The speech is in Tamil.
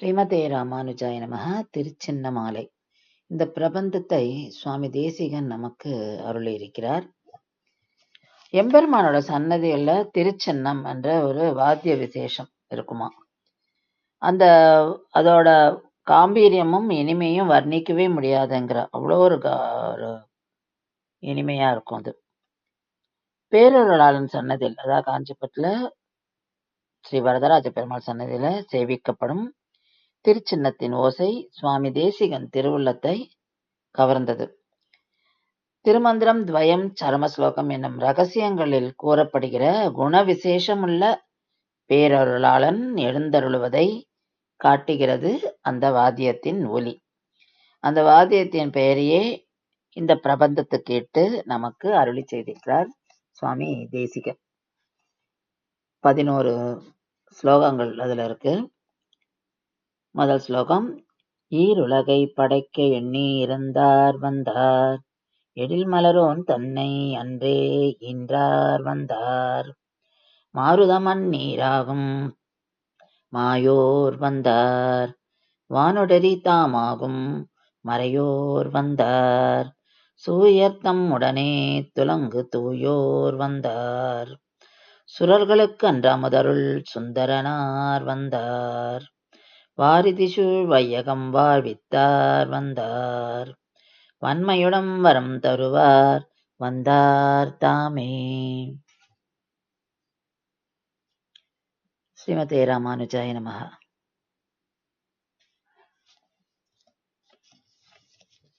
ஸ்ரீமதே ராமானுஜாய நமः. திருச்சின்னமாலை. இந்த பிரபந்தத்தை சுவாமி தேசிகன் நமக்கு அருளியிருக்கிறார். எம்பெருமானோட சன்னதியில திருச்சின்னம் என்ற ஒரு வாத்திய விசேஷம் இருக்குமா. அதோட காம்பீரியமும் இனிமையும் வர்ணிக்கவே முடியாதுங்கிற அவ்வளோ ஒரு இனிமையா இருக்கும். அது பேரொருளாளன் சன்னதியில், அதாவது காஞ்சிபுரத்துல ஸ்ரீ வரதராஜ பெருமாள் சன்னதியில சேவிக்கப்படும் திருச்சின்னத்தின் ஓசை சுவாமி தேசிகன் திருவுள்ளத்தை கவர்ந்தது. திருமந்திரம் துவயம் சரமஸ்லோகம் என்னும் ரகசியங்களில் கூறப்படுகிற குண விசேஷமுள்ள பேரருளாளன் எழுந்தருளுவதை காட்டுகிறது அந்த வாத்தியத்தின் ஒலி. அந்த வாத்தியத்தின் பெயரையே இந்த பிரபந்தத்துக்கு இட்டு நமக்கு அருளி செய்திருக்கிறார் சுவாமி தேசிகன். 11 ஸ்லோகங்கள் அதுல இருக்கு. முதல் ஸ்லோகம்: ஈருலகை படைக்க எண்ணி இருந்தார் வந்தார், எழில் மலரோன் தன்னை அன்றே ஈன்றார் வந்தார், மாருதமன் நீராகும் மாயோர் வந்தார், வானுடரி தாமாகும் மறையோர் வந்தார், சூயர்த்தம் உடனே துலங்கு தூயோர் வந்தார், சுரர்களுக்கு அன்றமுதருள் சுந்தரனார் வந்தார், வாரிதிசூழ் வையகம் வாழ்வித்தார் வந்தார், வன்மையுடம் வரம் தருவார் வந்தார் தாமே. ஸ்ரீமதே ராமானுஜாய நமः.